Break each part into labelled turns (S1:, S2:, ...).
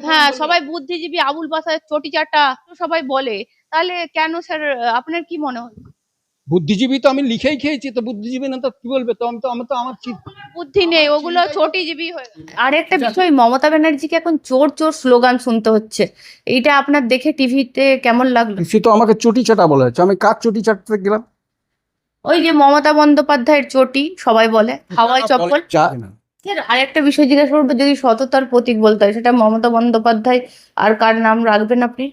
S1: হ্যাঁ, সবাই বুদ্ধিজীবী, আবুল বাশার চটি চাটা সবাই বলে, তাহলে কেন স্যার? আপনার কি মনে হয়?
S2: বুদ্ধিজীবী তো আমি লিখেই খেয়েছি, তো বুদ্ধিজীবী না তো কি বলবে? তো আমি তো আমার
S1: বুদ্ধি নেই, ওগুলো চটিজীবী হয়ে আর একটা বিষয়, মমতা ব্যানার্জিকে এখন চোর চোর স্লোগান শুনতে হচ্ছে, এইটা আপনার দেখে টিভিতে কেমন লাগলো?
S2: সে তো আমাকে চটি চাটা বলা হচ্ছে, আমি কার চটি চাটতে গেলাম?
S1: ওই যে মমতা বন্দ্যোপাধ্যায়ের চটি সবাই বলে, হাওয়াই চপ্পল। স্যার আরেকটা বিষয় জিজ্ঞেস করবো, যদি সততার প্রতীক বলতে হয়, সেটা মমতা বন্দ্যোপাধ্যায়, আর কার নাম রাখবেন আপনি?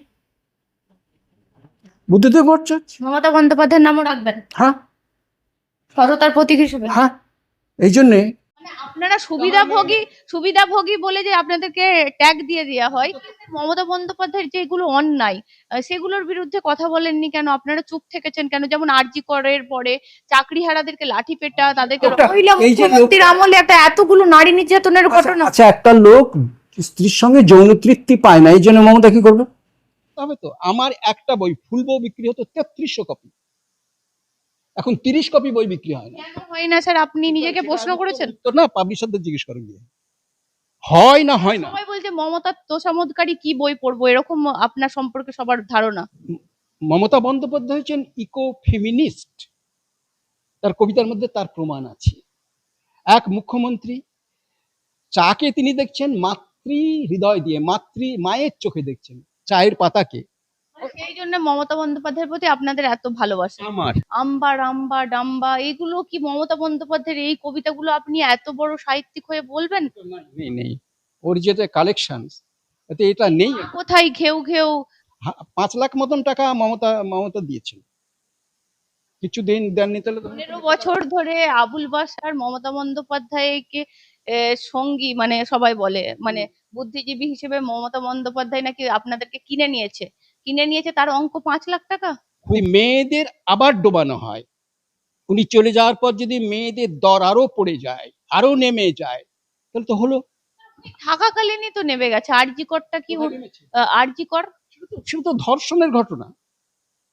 S2: বুদ্ধিদেব ভট্টাচার্য।
S1: মমতা বন্দ্যোপাধ্যায়ের নামও রাখবেন
S2: হ্যাঁ
S1: সততার প্রতীক হিসেবে?
S2: হ্যাঁ, এই জন্যে
S1: মানে আপনারা সুবিধাভোগী বলে যে আপনাদেরকে ট্যাগ দিয়ে দেওয়া হয়, মমতা বন্দ্যোপাধ্যায়ের যেগুলো অন্যায়, সেগুলোর বিরুদ্ধে কথা বলেননি কেন? আপনারা চুপ থেকেছেন কেন? যেমন আরজি করের পরে চাকরিহারাদেরকে লাঠি পেটা, তাদেরকে মহিলা মুখ্যমন্ত্রীর আমলে একটা এতগুলো নারী নির্যাতনের ঘটনা।
S2: আচ্ছা, একটা লোক স্ত্রীর সঙ্গে যৌন তৃপ্তি পায় না, এই জন্য মমতা কি করবে? তবে তো আমার একটা বই ফুল বই বিক্রি হতো 3300 কপি, এখন 30 কপি বই বিক্রি হয় না।
S1: কেন হয় না স্যার? আপনি নিজেকে প্রশ্ন করেছেন?
S2: তো না, পাবলিশারদের জিজ্ঞেস করেন গিয়ে, হয় না হয় না।
S1: সবাই বলছে মমতার তোষামোদকারী কি বই পড়বো, এরকম আপনার সম্পর্কে সবার ধারণা।
S2: মমতা বন্দ্যোপাধ্যায় হচ্ছেন ইকো ফেমিনিস্ট, তার কবিতার মধ্যে তার প্রমাণ আছে। এক মুখ্যমন্ত্রী, চাকে তিনি দেখছেন মাতৃ হৃদয় দিয়ে, মায়ের চোখে দেখছেন চায়ের পাতাকে।
S1: সেই জন্য মমতা বন্দ্যোপাধ্যায়ের প্রতি আপনাদের এত ভালোবাসা।
S2: আমার
S1: আম্বা রাম্বা ডাম্বা, এগুলো কি মমতা বন্দ্যোপাধ্যায়ের এই কবিতাগুলো আপনি এত বড় সাহিত্যিক হয়ে বলবেন?
S2: নেই নেই, ওর যেটা কালেকশন, এতে এটা নেই।
S1: কোথায় ঘেউ ঘেউ
S2: 5 লাখ মতন টাকা মমতা দিয়েছেন, কিছু দিন দেননি তাহলে
S1: 15 বছর ধরে আবুল বাশার মমতা বন্দ্যোপাধ্যায়কে সঙ্গী মানে সবাই বলে, মানে বুদ্ধিজীবী হিসেবে মমতা বন্দ্যোপাধ্যায় নাকি আপনাদেরকে কিনে নিয়েছে, তার অঙ্ক 5 লাখ টাকা।
S2: মেয়েদের আবার ডোবানো হয়। উনি চলে যাওয়ার পর যদি মেয়েদের দর আরো পড়ে যায়, আরো নেমে যায়, তাহলে তো হলো।
S1: থাকাকালীনই তো নেমে গেছে। আরজি করটা কি আরজি কর
S2: শুধু তো ধর্ষণের ঘটনা,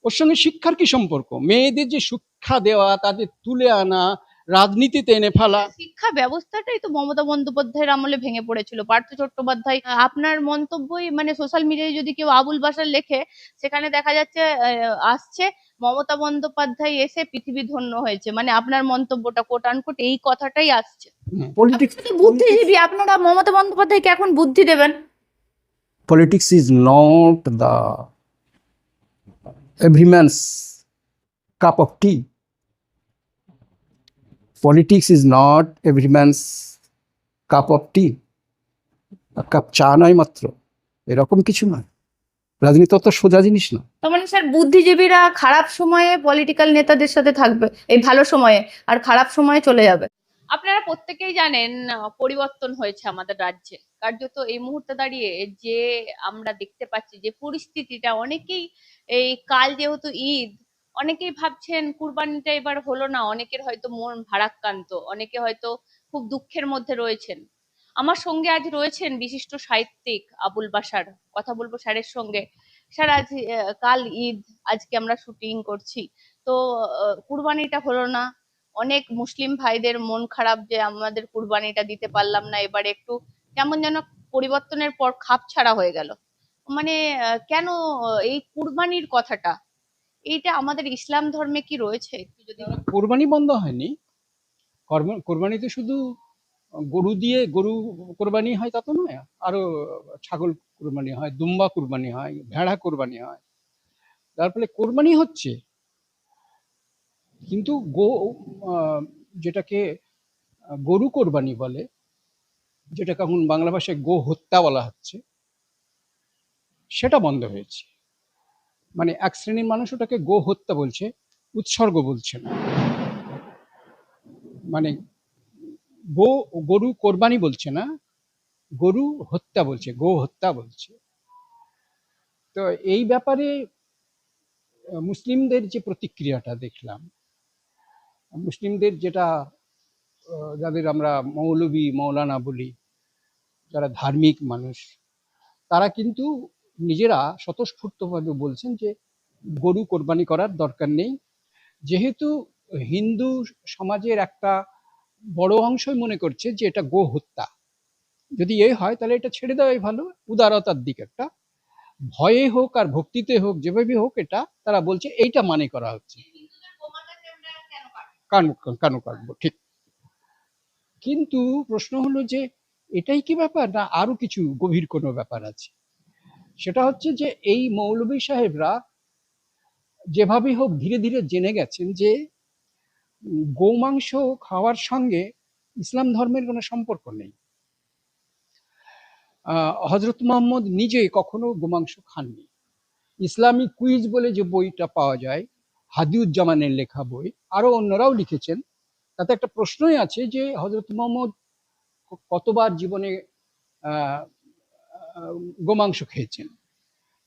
S2: ওর সঙ্গে শিক্ষার কি সম্পর্ক? মেয়েদের যে শিক্ষা দেওয়া, তাদের তুলে আনা, রাজনীতিতে এনে ফেলা।
S1: শিক্ষা ব্যবস্থাটাই তো মমতা বন্দ্যোপাধ্যায়ের আমলে ভেঙে পড়েছিল। পার্থ চট্টোপাধ্যায়, আপনার মন্তব্যই মানে সোশ্যাল মিডিয়ায় যদি কেউ আবুল বাশার লেখে, সেখানে দেখা যাচ্ছে আসছে মমতা বন্দ্যোপাধ্যায় এসে পৃথিবী ধন্য হয়েছে, মানে আপনার মন্তব্যটা কোট আনকোট এই কথাটাই আসছে।
S2: পলিটিক্স
S1: বুদ্ধিজীবী আপনারা, মমতা বন্দ্যোপাধ্যায়কে এখন বুদ্ধি দেবেন?
S2: Politics is not the everyman's cup of tea. Politics is not everyman's cup of tea. Cup চা নয় মাত্র, এরকম কিছু নয়। রাজনীতি অত সোজা জিনিস না।
S1: তার মানে স্যার বুদ্ধিজীবীরা খারাপ সময়ে পলিটিক্যাল নেতাদের সাথে থাকবে, এই ভালো সময়ে, আর খারাপ সময়ে চলে যাবে। আপনারা প্রত্যেকেই জানেন পরিবর্তন হয়েছে আমাদের রাজ্যে। কার্যত এই মুহূর্তে দাঁড়িয়ে যে আমরা দেখতে পাচ্ছি যে পরিস্থিতিটা, অনেকেই এই কাল যেহেতু ঈদ, অনেকেই ভাবছেন কুরবানিটা এবার হলো না, অনেকের হয়তো মন ভারাক্রান্ত, অনেকে হয়তো খুব দুঃখের মধ্যে রয়েছেন। আমার সঙ্গে আজ রয়েছেন বিশিষ্ট সাহিত্যিক আবুল বাশার। কথা বলবো স্যারের সঙ্গে। স্যার আজ কাল ঈদ, আজকে আমরা শুটিং করছি, তো কুরবানিটা হলো না, অনেক মুসলিম ভাইদের মন খারাপ যে আমাদের কুরবানিটা দিতে পারলাম না, এবারে একটু কেমন যেন পরিবর্তনের পর খাপ ছাড়া হয়ে গেল। মানে কেন এই কুরবানির কথাটা, এইটা আমাদের ইসলাম ধর্মে কি রয়েছে একটু যদি।
S2: কোরবানি বন্ধ হয়নি, কোরবানিতে শুধু গরু কোরবানি হয় তা তো নয়, আরো ছাগল কোরবানি হয়, দুম্বা কোরবানি হয়, ভেড়া কোরবানি হয়, তার ফলে কোরবানি হচ্ছে। কিন্তু যেটাকে গরু কোরবানি বলে, যেটাকে এখন বাংলা ভাষায় গো হত্যা বলা হচ্ছে, সেটা বন্ধ হয়েছে। মানে এক শ্রেণীর মানুষ ওটাকে গো হত্যা বলছে, উৎসর্গ বলছে না। মানে গরু কোরবানি বলছে না, গরু হত্যা বলছে, গো হত্যা বলছে। তো এই ব্যাপারে মুসলিমদের যে প্রতিক্রিয়াটা দেখলাম, মুসলিমদের যেটা, যাদের আমরা মৌলবী মৌলানা বলি, যারা ধার্মিক মানুষ, তারা কিন্তু নিজেরা স্বতঃস্ফূর্তভাবে বলছেন যে গরু কোরবানি করার দরকার নেই, যেহেতু হিন্দু সমাজের একটা বড় অংশই মনে করছে যে এটা গো হত্যা। যদি হয় তাহলে এটা ছেড়ে দেওয়াই ভালো, উদারতার দিক একটা। ভয়ে হোক আর ভক্তিতে হোক, যেভাবে হোক, এটা তারা বলছে এইটা মানে করা হচ্ছে। কেন কাটবো, ঠিক। কিন্তু প্রশ্ন হলো যে এটাই কি ব্যাপার, না আরো কিছু গভীর কোনো ব্যাপার আছে? সেটা হচ্ছে যে এই মৌলভী সাহেবরা যেভাবে হোক ধীরে ধীরে জেনে গেছেন যে গোমাংস খাওয়ার সঙ্গে ইসলাম ধর্মের কোনো সম্পর্ক নেই। হজরত মোহাম্মদ নিজে কখনো গোমাংস খাননি। ইসলামিক কুইজ বলে যে বইটা পাওয়া যায়, হাদিউজ্জামানের লেখা বই, আরো অন্যরাও লিখেছেন, তাতে একটা প্রশ্নই আছে যে হজরত মোহাম্মদ কতবার জীবনে আহ, আহ, গোমাংস খেয়েছেন।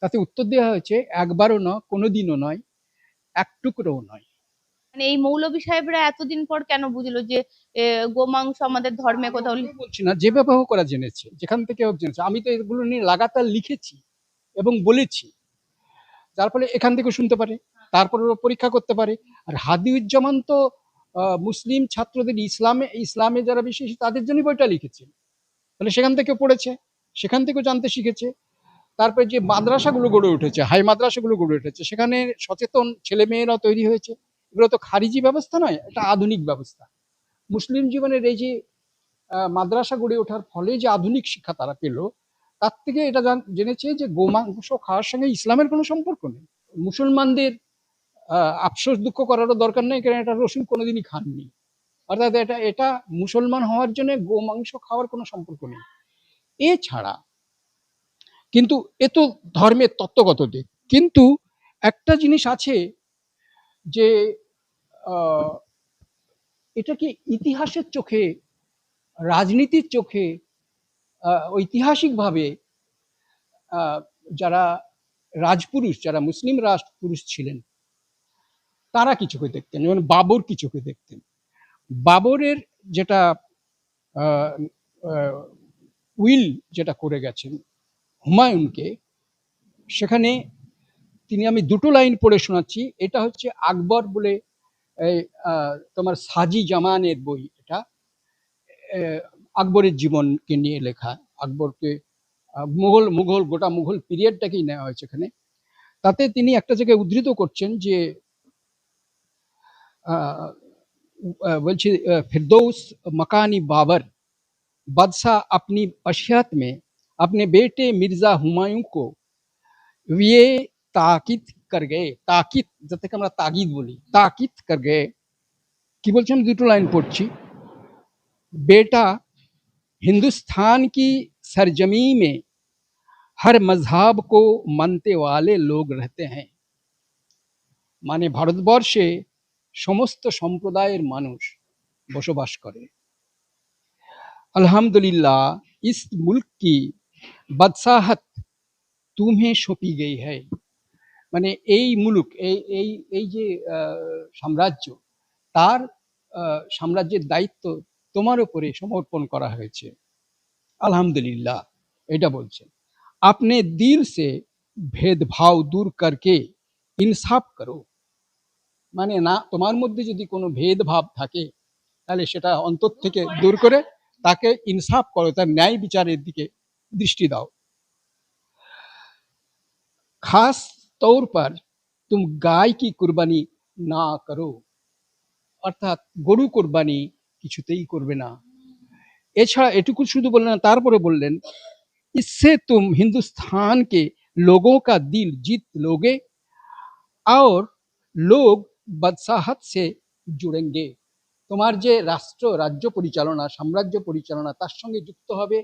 S2: তাতে উত্তর দেওয়া হয়েছে একবারও নয়, কোনোদিনও নয়, এক টুকরোও নয়।
S1: মানে এই মৌলভী সাহেবরা এতদিন পর কেন বুঝলো যে গোমাংস আমাদের ধর্মে কোথাও
S2: আমি বলছি না, যেভাবে হোক ওরা জেনেছে, যেখান থেকে হোক জেনেছে। আমি তো এগুলো নিয়ে লাগাতার লিখেছি এবং বলেছি, যার ফলে এখান থেকে শুনতে পারে, তারপরে ওরা পরীক্ষা করতে পারে। আর হাদিউজ্জামান তো মুসলিম ছাত্রদের ইসলামে যারা বিশ্বাসী তাদের জন্য বইটা লিখেছে, তাহলে সেখান থেকে পড়েছে, সেখান থেকেও জানতে শিখেছে। তারপরে যে মাদ্রাসাগুলো গড়ে উঠেছে, হাই মাদ্রাসাগুলো গড়ে উঠেছে, সেখানে সচেতন ছেলে মেয়েরা তৈরি হয়েছে। এগুলো তো খারিজি ব্যবস্থা নয়, এটা আধুনিক ব্যবস্থা। মুসলিম জীবনের এই যে মাদ্রাসা গড়ে ওঠার ফলে যে আধুনিক শিক্ষা তারা পেল, তার থেকে এটা জেনেছে যে গোমাংস খাওয়ার সঙ্গে ইসলামের কোনো সম্পর্ক নেই। মুসলমানদের আফসোস দুঃখ করারও দরকার নেই, কারণ এটা রসুল কোনোদিনই খাননি। অর্থাৎ এটা এটা মুসলমান হওয়ার জন্য গোমাংস খাওয়ার কোনো সম্পর্ক নেই। এছাড়া কিন্তু এ তো ধর্মের তত্ত্বগত দিক, কিন্তু একটা জিনিস আছে যে এটাকে ইতিহাসের চোখে, রাজনীতির চোখে, ঐতিহাসিকভাবে যারা রাজপুরুষ, যারা মুসলিম রাজপুরুষ ছিলেন, তারা কি চোখে দেখতেন, যেমন বাবর কি চোখে দেখতেন। বাবরের যেটা উইল যেটা করে গেছেন হুমায়ুনকে, সেখানে তিনি, আমি দুটো লাইন পড়ে শোনাচ্ছি। এটা হচ্ছে আকবর বলে তোমার সাজি জামানের বই, এটা আকবরের জীবনকে নিয়ে লেখা। আকবরকে মুঘল গোটা মুঘল পিরিয়ডটাকেই নেওয়া হয়েছে এখানে। তাতে তিনি একটা জায়গায় উদ্ধৃত করছেন যে বলছি, फिरदौस मकानी बाबर बादशाह अपनी अशियत में अपने बेटे मिर्जा हुमायूं को ये ताकीद कर गए, ताकीद যাতে আমরা তাগিদ বলি, ताकीद कर गए। কি বলছেন, দুটো লাইন পড়ছি। बेटा, हिंदुस्तान की सरजमी में हर मजहब को मानते वाले लोग रहते हैं। মানে ভারতবর্ষে সমস্ত সম্প্রদায়ের মানুষ বসবাস করে। अल्हम्दुलिल्लाह इस मुल्क की बादशाहत तुम्हें सौंपी गई है। মানে এই মুলুক, এই এই এই যে সাম্রাজ্য, তার সাম্রাজ্যের দায়িত্ব তোমার উপরে সমর্পণ করা হয়েছে। আলহামদুলিল্লাহ, এটা বলছে। আপনি দিল সে ভেদভাব দূর করকে ইনসাফ করো। মানে না, তোমার মধ্যে যদি কোনো ভেদভাব থাকে তাহলে সেটা অন্তর থেকে দূর করে তাকে ইনসাফ করো, তার ন্যায় বিচারের দিকে দৃষ্টি দাও। খাস तौर पर तुम गाय की कुर्बानी ना करो, অর্থাৎ গরু কোরবানি কিছুতেই করবে না। এছাড়া এটুকু শুধু বললেন না, তারপরে বললেন इससे तुम हिंदुस्तान के लोगों का दिल जीत लोगे और लोग बादशाहत से जुड़ेंगे। তোমার যে রাজ্য পরিচালনা, সাম্রাজ্য পরিচালনা, তার সঙ্গে যুক্ত হবে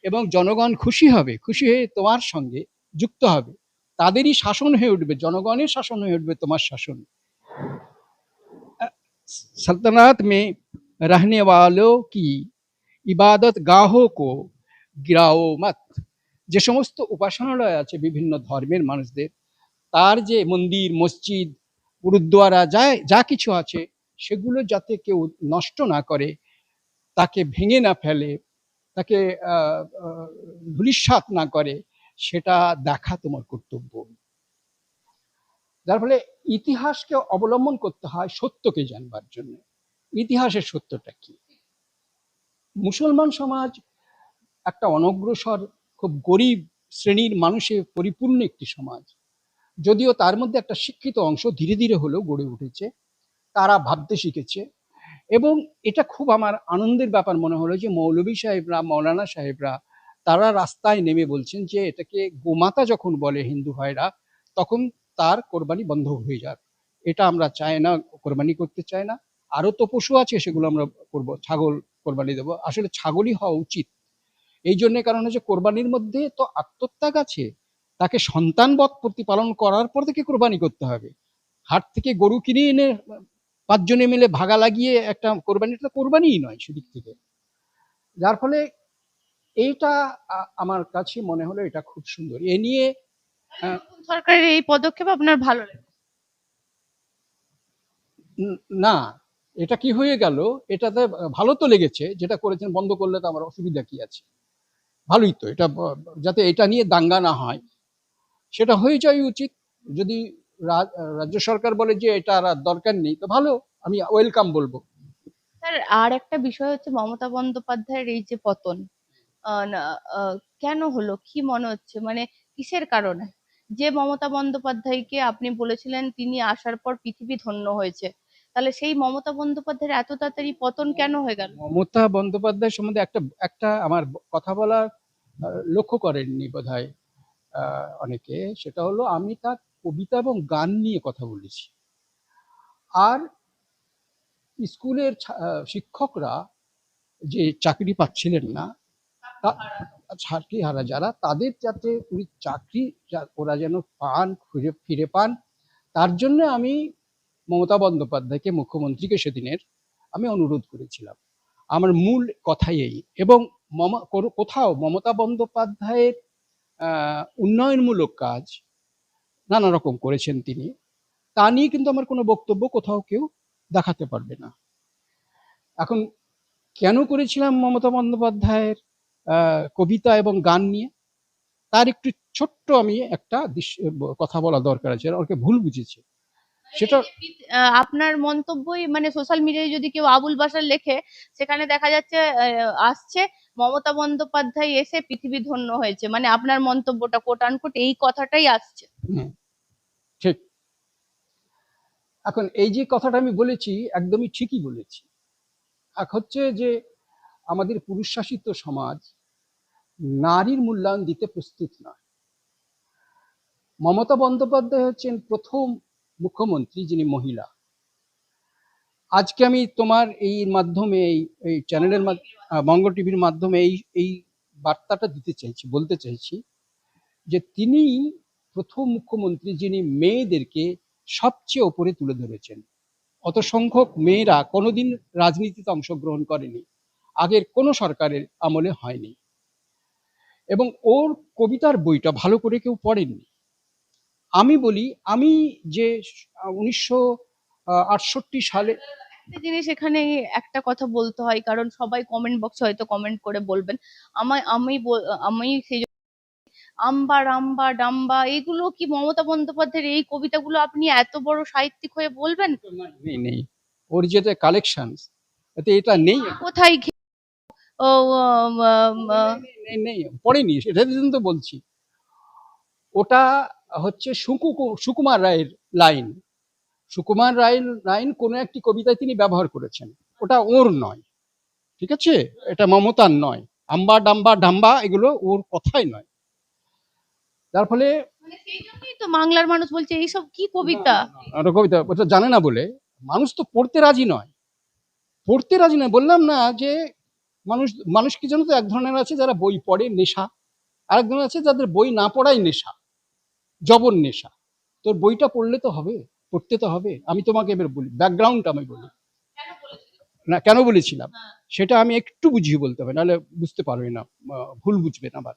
S2: এবং জনগণ খুশি হবে, খুশি হয়ে তোমার সঙ্গে যুক্ত হবে। তাদেরই শাসন হয়ে উঠবে, জনগণের শাসন হয়ে উঠবে তোমার শাসন। सल्तनत में रहने वालों की ইবাদত গাহো কো গিরাও মত। যে সমস্ত উপাসনালয় আছে বিভিন্ন ধর্মের মানুষদের, তার যে মন্দির, মসজিদ, গুরুদ্বারা, যা কিছু আছে, সেগুলো যাতে কেউ নষ্ট না করে, তাকে ভেঙে না ফেলে, তাকে ধূলিসাৎ না করে, সেটা দেখা তোমার কর্তব্য। যার ফলে ইতিহাসকে অবলম্বন করতে হয় সত্যকে জানবার জন্য। ইতিহাসের সত্যটা কি? মুসলমান সমাজ একটা অনগ্রসর খুব গরিব শ্রেণীর মানুষে পরিপূর্ণ একটি সমাজ, যদিও তার মধ্যে একটা শিক্ষিত অংশ ধীরে ধীরে হলেও গড়ে উঠেছে, তারা ভাবতে শিখেছে। এবং এটা খুব আমার আনন্দের ব্যাপার মনে হলো যে মৌলভী সাহেবরা, মৌলানা সাহেবরা তারা রাস্তায় নেমে বলছেন যে এটাকে গোমাতা যখন বলে হিন্দু ভাইরা, তখন তার কোরবানি বন্ধ হয়ে যাক। এটা আমরা চাই না, কোরবানি করতে চাই না। আরো তো পশু আছে, সেগুলো আমরা করব, ছাগল কোরবানি দেবো, আসলে ছাগলই হওয়া উচিত। এই জন্য, কারণ হচ্ছে কোরবানির মধ্যে তো আত্মত্যাগ আছে, তাকে সন্তানবৎ প্রতিপালন করার পর থেকে কোরবানি করতে হবে। হাট থেকে গরু কিনে এনে ৫ জনে মিলে ভাগা লাগিয়ে একটা কোরবানিটা কোরবানিই নয় সেদিক থেকে। যার ফলে এইটা আমার কাছে মনে হলো এটা খুব সুন্দর। এ নিয়ে
S1: নতুন সরকারের এই পদক্ষেপ আপনার ভালো লাগে?
S2: না, এটা কি হয়ে গেল, এটাতে ভালো তো লেগেছে, যেটা করেছেন বন্ধ করলে তো আমার অসুবিধা কি আছে, ভালোই তো এটা, যাতে এটা নিয়ে দাঙ্গা না হয় সেটা হয়ে যাওয়াই উচিত। যদি রাজ্য সরকার বলে যে এটা আর দরকার নেই, তো ভালো, আমি ওয়েলকাম বলবো।
S1: স্যার, আর একটা বিষয় হচ্ছে মমতা বন্দ্যোপাধ্যায়ের এই যে পতন, না, কেন হলো কি মনে হচ্ছে, মানে কিসের কারণে? যে মমতা বন্দ্যোপাধ্যায়কে আপনি বলেছিলেন তিনি আসার পর পৃথিবী ধন্য হয়েছে, তাহলে সেই মমতা বন্দ্যোপাধ্যায়ের এত তাড়াতাড়ি পতন কেন হয়ে গেল?
S2: মমতা বন্দ্যোপাধ্যায় সম্বন্ধে একটা একটা আমার কথা বলার লক্ষ্য করেননি বোধহয় অনেকে, সেটা হলো আমি তার কবিতা এবং গান নিয়ে কথা বলেছি। আর স্কুলের শিক্ষকরা যে চাকরি পাচ্ছিলেন না, চাকরি হারা যারা, তাদের যাতে উনি চাকরি ওরা যেন পান, খুঁজে ফিরে পান, তার জন্য আমি মমতা বন্দ্যোপাধ্যায়কে, মুখ্যমন্ত্রীকে সেদিনের আমি অনুরোধ করেছিলাম। আমার মূল কথাই এই। এবং কোথাও মমতা বন্দ্যোপাধ্যায়ের উন্নয়নমূলক কাজ নানা রকম করেছেন তিনি, তা নিয়ে কিন্তু আমার কোনো বক্তব্য কোথাও কেউ দেখাতে পারবে না। এখন কেন করেছিলাম মমতা বন্দ্যোপাধ্যায়ের কবিতা এবং গান নিয়ে, তার একটু ছোট্ট আমি একটা কথা বলা দরকার আছে, ওকে ভুল বুঝেছে সেটা।
S1: আপনার মন্তব্যই, মানে সোশ্যাল মিডিয়ায় যদি কেউ আবুল বাসার লেখে, সেখানে দেখা যাচ্ছে আসছে মমতা বন্দ্যোপাধ্যায় এসে পৃথিবী ধন্য হয়েছে, মানে আপনার মন্তব্যটা কোট আনকোট এই কথাটাই আসছে।
S2: ঠিক। এখন এই যে কথাটা আমি বলেছি একদমই ঠিকই বলেছি। এক হচ্ছে যে আমাদের পুরুষ শাসিত সমাজ নারীর মূল্যায়ন দিতে প্রস্তুত নয়। মমতা বন্দ্যোপাধ্যায় হচ্ছেন প্রথম মুখ্যমন্ত্রী যিনি মহিলা। আজকে আমি তোমার এই মাধ্যমে, এই চ্যানেলের বঙ্গ টিভির মাধ্যমে এই বার্তাটা দিতে চাইছি, বলতে চাইছি যে তিনি প্রথম মুখ্যমন্ত্রী যিনি মেয়েদেরকে সবচেয়ে ওপরে তুলে ধরেছেন। অত সংখ্যক মেয়েরা কোনোদিন রাজনীতিতে অংশগ্রহণ করেনি, আগের কোনো সরকারের আমলে হয়নি। এবং ওর কবিতার বইটা ভালো করে কেউ পড়েননি। আমি বলি, আমি যে 1968 সালে,
S1: একটা জিনিস এখানে একটা কথা বলতে হয়, কারণ সবাই কমেন্ট বক্সে হয়তো কমেন্ট করে বলবেন। আমি সেই আম্বা রাম্বা ডাম্বা, এগুলো কি মমতা বন্দ্যোপাধ্যায়ের এই কবিতাগুলো আপনি এত বড় সাহিত্যিক হয়ে বলবেন?
S2: নেই নেই, ওর যেটা কালেকশন, এতে এটা নেই।
S1: কোথায় ও,
S2: নেই নেই, পড়েনি, সেটার জন্য তো বলছি। ওটা হচ্ছে সুকুমার রায়ের লাইন। সুকুমার রায়ের লাইন কোনো একটি কবিতায় তিনি ব্যবহার করেছেন, ওটা ওর নয়, ঠিক আছে? এটা মমতার নয়। আম্বা ডাম্বা ডাম্বা এগুলো ওর কথাই নয়। যার ফলে
S1: মানে সেই জন্যই তো বাংলার মানুষ বলছে এইসব কি কবিতা।
S2: কবিতা ওটা জানে না বলে মানুষ তো পড়তে রাজি নয়, পড়তে রাজি নয়। বললাম না যে মানুষ কি জানো তো, এক ধরনের আছে যারা বই পড়ে নেশা, আরেক ধরনের আছে যাদের বই না পড়াই নেশা, জবর নেশা। তোর বইটা পড়লে তো হবে, পড়তে তো হবে। আমি তোমাকে এবার বলি, ব্যাকগ্রাউন্ড আমি বলি না, কেন বলেছিলাম সেটা আমি একটু বুঝিয়ে বলতে হবে, নাহলে বুঝতে পারবে না, ভুল বুঝবেন আবার।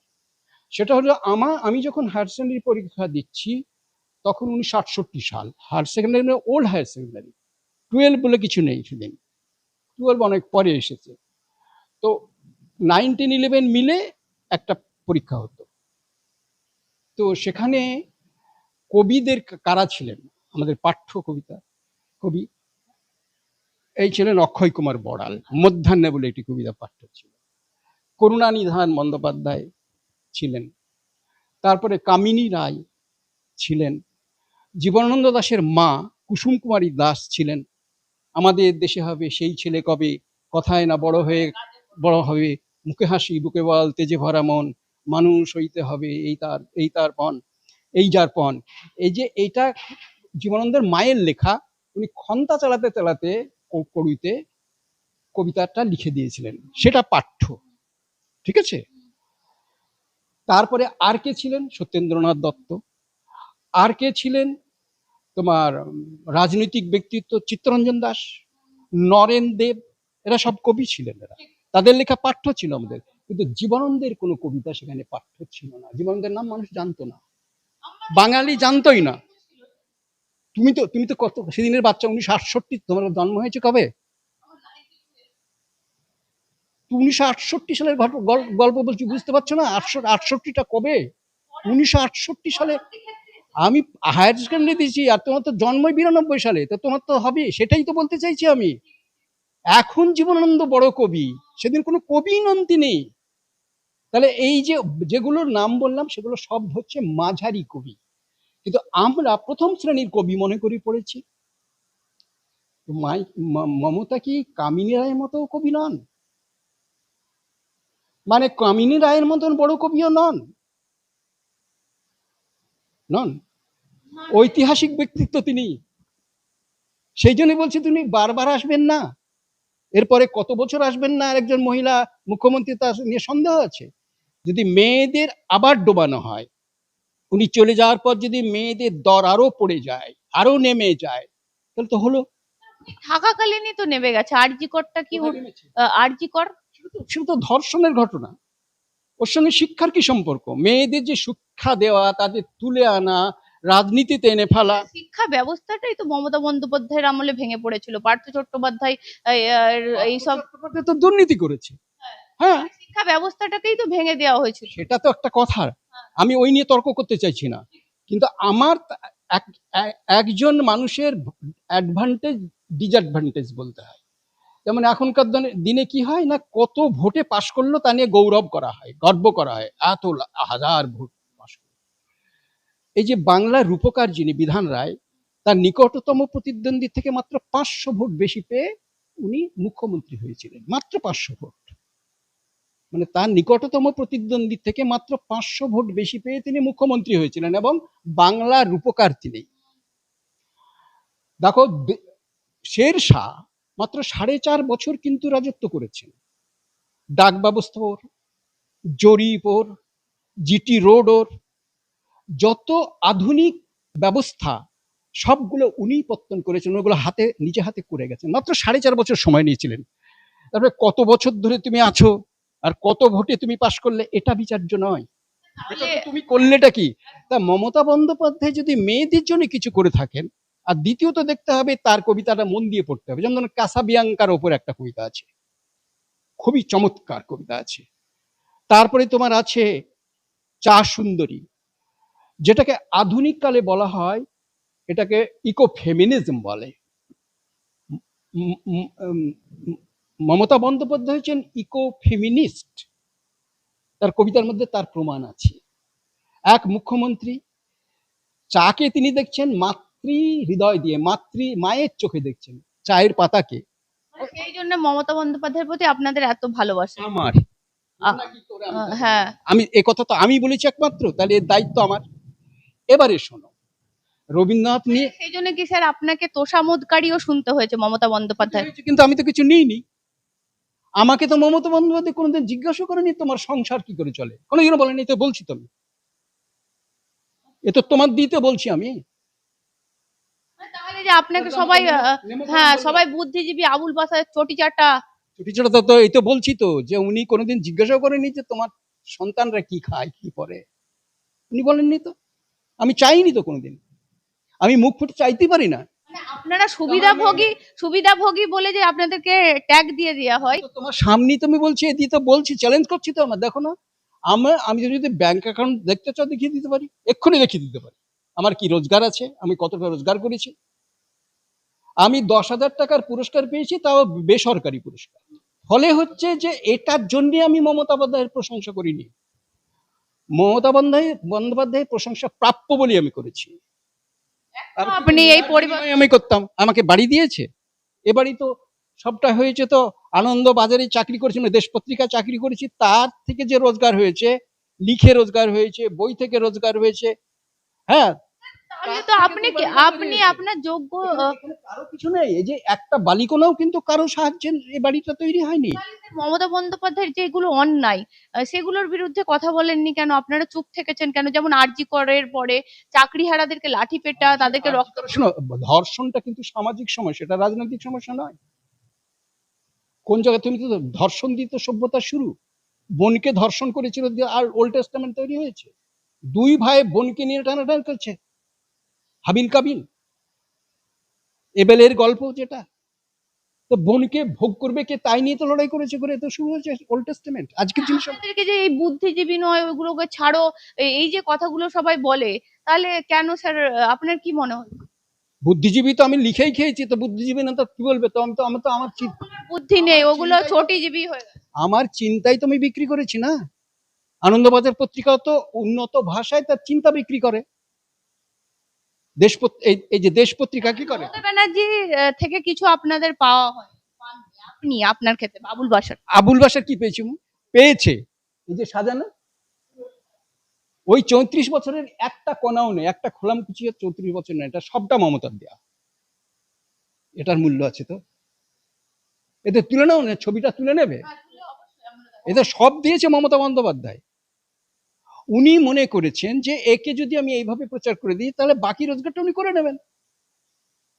S2: সেটা হলো আমি যখন হায়ার সেকেন্ডারি পরীক্ষা দিচ্ছি তখন 1968 সাল, হায়ার সেকেন্ডারি মানে ওল্ড হায়ার সেকেন্ডারি, 12 বলে কিছু নেই, সেদিন 12 অনেক পরে এসেছে। তো 9, 10, 11 মিলে একটা পরীক্ষা হতো। তো সেখানে কবিদের কারা ছিলেন, আমাদের পাঠ্য কবিতা কবি এই ছিলেন অক্ষয় কুমার বড়াল, মধ্যাহ্নে বলে একটি কবিতা পাঠ্য ছিল। করুণানিধান বন্দ্যোপাধ্যায় ছিলেন, তারপরে কামিনী রায় ছিলেন, জীবনানন্দ দাশের মা কুসুম কুমারী দাস ছিলেন। আমাদের দেশে হবে সেই ছেলে কবে, কথায় না বড় হবে, মুখে হাসি বুকে বল, তেজে ভরা মন, মানুষ হইতে হবে এই তার পণ, এই যার পণ। এই যে এইটা জীবনানন্দের মায়ের লেখা, উনি খন্তা চালাতে চালাতে কড়ুইতে কবিতাটা লিখে দিয়েছিলেন, সেটা পাঠ্য। ঠিক আছে। তারপরে আর কে ছিলেন? সত্যেন্দ্রনাথ দত্ত। আর কে ছিলেন? তোমার রাজনৈতিক ব্যক্তিত্ব চিত্তরঞ্জন দাস, নরেন দেব, এরা সব কবি ছিলেন। এরা, তাদের লেখা পাঠ্য ছিল আমাদের। কিন্তু জীবনানন্দের কোনো কবিতা সেখানে পাঠ্য ছিল না। জীবনানন্দের নাম মানুষ জানতো না, বাঙালি জানতোই না। তুমি তো কত সেদিনের বাচ্চা, 1968, তোমার জন্ম হয়েছে কবে? 1968 সালের গল্প বলছি, বুঝতে পারছো না? 68টা কবে? 1968 সালে আমি হায়ার সেকেন্ডারি দিয়েছি, আর তোমার তো জন্মই 92 সালে, তো তোমার তো হবে। সেটাই তো বলতে চাইছি আমি। এখন জীবনানন্দ বড় কবি, সেদিন কোনো কবি নন তিনি। তাহলে এই যে যেগুলোর নাম বললাম সেগুলো সব হচ্ছে মাঝারি কবি, কিন্তু আমরা প্রথম শ্রেণীর কবি মনে করি পড়েছি। মমতা কি কামিনী রায়ের মতো কবি নন? মানে কামিনী রায়ের মতন বড় কবিও নন, নন। ঐতিহাসিক ব্যক্তিত্ব তিনি। সেই জন্য বলছি তিনি বারবার আসবেন না, এরপরে কত বছর আসবেন না আর একজন মহিলা মুখ্যমন্ত্রী, তা নিয়ে সন্দেহ আছে। যদি মেয়েদের আবার ডোবানো হয়, উনি চলে যাওয়ার পর যদি মেয়েদের দর আরো পড়ে যায়, আরো নেমে যায়, তাহলে তো হলো।
S1: থাকাকালীনই তো নেমে গেছে। আরজিকরটা কি আরজিকর
S2: সেটা তো ধর্ষণের ঘটনা, ওর সঙ্গে শিক্ষার কি সম্পর্ক? মেয়েদের যে শিক্ষা দেওয়া, তাদের তুলে আনা, রাজনীতিতে এনে ফেলা।
S1: শিক্ষা ব্যবস্থাটাই তো মমতা বন্দ্যোপাধ্যায়ের আমলে ভেঙে পড়েছিল। পার্থ চট্টোপাধ্যায় এইসব
S2: তো দুর্নীতি করেছে। হ্যাঁ,
S1: শিক্ষা ব্যবস্থাটাকেই তো ভেঙে দেওয়া হয়েছিল।
S2: সেটা তো একটা কথা, আমি ওই নিয়ে তর্ক করতে চাইছি না। কিন্তু আমার একজন মানুষের অ্যাডভান্টেজ ডিসঅ্যাডভান্টেজ বলতে হয়। যেমন এখনকার দিনে কি হয় না, কত ভোটে পাশ করলো তা নিয়ে গৌরব করা হয়, গর্ব করা হয়, এত হাজার ভোট পাশ করলো। এই যে বাংলার রূপকার যিনি বিধান রায়, তার নিকটতম প্রতিদ্বন্দ্বী থেকে মাত্র 500 ভোট বেশি পেয়ে উনি মুখ্যমন্ত্রী হয়েছিলেন। মাত্র 500 ভোট, মানে তার নিকটতম প্রতিদ্বন্দ্বী থেকে মাত্র 500 ভোট বেশি পেয়ে তিনি মুখ্যমন্ত্রী হয়েছিলেন, এবং বাংলার রূপকার তিনি। দেখো, শের শাহ মাত্র 4.5 বছর কিন্তু রাজত্ব করেছেন। ডাক ব্যবস্থা ওর, জরিপ ওর, জিটি রোড ওর, যত আধুনিক ব্যবস্থা সবগুলো উনি পত্তন করেছেন, ওগুলো নিজে হাতে করে গেছেন। মাত্র 4.5 বছর সময় নিয়েছিলেন। তারপরে কত বছর ধরে তুমি আছো আর কত ভোটে তুমি পাশ করলে, এটা বিচার্য নয়। তুমি করলেটা কি? তা মমতা বন্দ্যোপাধ্যায় যদি মেয়েদের জন্য কিছু করে থাকেন, আর দ্বিতীয়ত দেখতে হবে তার কবিতাটা মন দিয়ে পড়তে হবে। যেমন কাসাবিয়াঙ্কার ওপর একটা কবিতা আছে, খুবই চমৎকার কবিতা আছে। তারপরে তোমার আছে চা সুন্দরী, যেটাকে আধুনিক কালে বলা হয়, এটাকে ইকো ফেমিনিজম বলে। মমতা বন্দ্যোপাধ্যায় হচ্ছেন ইকো ফেমিনিস্ট, তার কবিতার মধ্যে তার প্রমাণ আছে। এক মুখ্যমন্ত্রী, চাকে তিনি দেখছেন মাতৃ হৃদয় দিয়ে, মায়ের চোখে দেখছেন চায়ের পাতাকে।
S1: সেই জন্য মমতা বন্দ্যোপাধ্যায়ের প্রতি আপনাদের এত ভালোবাসা।
S2: আমার
S1: হ্যাঁ,
S2: আমি এ কথা তো আমি বলেছি একমাত্র, তাহলে এর দায়িত্ব আমার। এবারে শোনো, রবীন্দ্রনাথ নিয়ে
S1: সেই জন্য কি স্যার আপনাকে তোষামোদকারীও শুনতে হয়েছে মমতা বন্দ্যোপাধ্যায়?
S2: কিন্তু আমি তো কিছু নিইনি। আমাকে তো মমতা বন্দ্যোপাধ্যায় কোনোদিন জিজ্ঞাসা করেনি তোমার সংসার কি করে চলে, কোনোদিন বলেনি। তো বলছি তো আমি, এ তো তোমার দিতে বলছি আমি।
S1: তাহলে যে আপনাকে সবাই সবাই বুদ্ধিজীবী আবুল বাসার চটিচাটা
S2: তো এই তো বলছি তো, যে উনি কোনোদিন জিজ্ঞাসা করেনি যে তোমার সন্তানরা কি খায় কি করে, উনি বলেননি তো। আমি চাইনি তো কোনোদিন, আমি মুখ ফুটে চাইতে পারি না।
S1: আপনারা সুবিধাভোগী বলে যে আপনাদেরকে ট্যাগ দিয়ে দেওয়া হয়।
S2: তোমার সামনেই তুমি বলছি, এদিকে তো বলছি, চ্যালেঞ্জ করছি তো। আমার দেখো না, আমি যদি ব্যাংক অ্যাকাউন্ট দেখতে চাও দেখিয়ে দিতে পারি, এক্ষুনি দেখিয়ে দিতে পারি আমার কি রোজগার আছে, আমি কতটা রোজগার করেছি। আমি 10,000 টাকার পুরস্কার পেয়েছি, তাও বেসরকারি পুরস্কার। ফলে হচ্ছে যে এটার জন্য আমি মমতা বন্দ্যোপাধ্যায়ের প্রশংসা করিনি, মমতা বন্দ্যোপাধ্যায়ের প্রশংসা প্রাপ্য বলে আমি করেছি। আর
S1: আপনি এই
S2: বিনিময়ে আমি করতাম, আমাকে বাড়ি দিয়েছে, এ বাড়ি তো সবটা হয়েছে তো আনন্দ বাজারে চাকরি করেছি, মানে দেশ পত্রিকায় চাকরি করেছি, তার থেকে যে রোজগার হয়েছে, লিখে রোজগার হয়েছে, বই থেকে রোজগার হয়েছে, হ্যাঁ।
S1: তাহলে তো আপনি কি আপনি আপনার যোগ্য
S2: এখানে কারো কিছু নেই, এই যে একটা বালিকোনাও কিন্তু কারো সাহায্যে এই বাড়িটা তৈরি হয়নি।
S1: মমতা বন্দ্যোপাধ্যায়ের যেগুলো অন্যায় সেগুলোর বিরুদ্ধে কথা বলেননি কেন? আপনারা চুপ থেকেছেন কেন? যেমন আরজি করের পরে চাকরিহারাদেরকে লাঠি পেটা, তাদেরকে রক্ত।
S2: শোনো, ধর্ষণটা কিন্তু সামাজিক সমস্যা, এটা রাজনৈতিক সমস্যা নয়। কোন জায়গায় তুমি তো ধর্ষণ দিয়ে তো সভ্যতার শুরু। বোনকে ধর্ষণ করেছিল দিয়ে আর ওল্ড টেস্টামেন্ট তৈরি হয়েছে। দুই ভাই বোনকে নিয়ে টানাটানি করছে, হাবিল কাবিল, এবেলের গল্প যেটা। তো বোনকে ভোগ করবে কে, তাই নিয়ে তো লড়াই করেছে, করে তো শুরু হয়েছে ওল্ড টেস্টামেন্ট। আজকের জিনিস
S1: আপনাদেরকে যে এই বুদ্ধিজীবী নয় ওইগুলোকে ছাড়ো, এই যে কথাগুলো সবাই বলে, তাহলে কেন স্যার? আপনার কি মনে হয়?
S2: বুদ্ধিজীবী তো আমি লিখেই খেয়েছি, তো বুদ্ধিজীবী না তো কি বলবে? তো আমি তো আমার
S1: বুদ্ধি নেই, ওগুলো চটিজীবী হয়ে গেছে।
S2: আমার চিন্তাই তো আমি বিক্রি করেছি না। আনন্দবাজার পত্রিকাও তো উন্নত ভাষায় তার চিন্তা বিক্রি করে। এই যে দেশ পত্রিকা কি করে,
S1: মমতা ব্যানার্জি থেকে কিছু আপনাদের পাওয়া হয়? পাননি আপনি আপনার ক্ষেত্রে বাবুল বাসার?
S2: আবুল বাসার কি পেয়েছি? পেয়েছে এই যে সাজানো, ওই 34 বছরের একটা কণাও নেই, একটা খোলাম কুচিয়ে 34 বছর নেই, এটা সবটা মমতার দেয়া। এটার মূল্য আছে তো, এতে তুলে নাও না, ছবিটা তুলে নেবে। এতে সব দিয়েছে মমতা বন্দ্যোপাধ্যায়। উনি মনে করেছেন যে একে যদি আমি এইভাবে প্রচার করে দিই তাহলে বাকি রোজগারটা উনি করে নেবেন,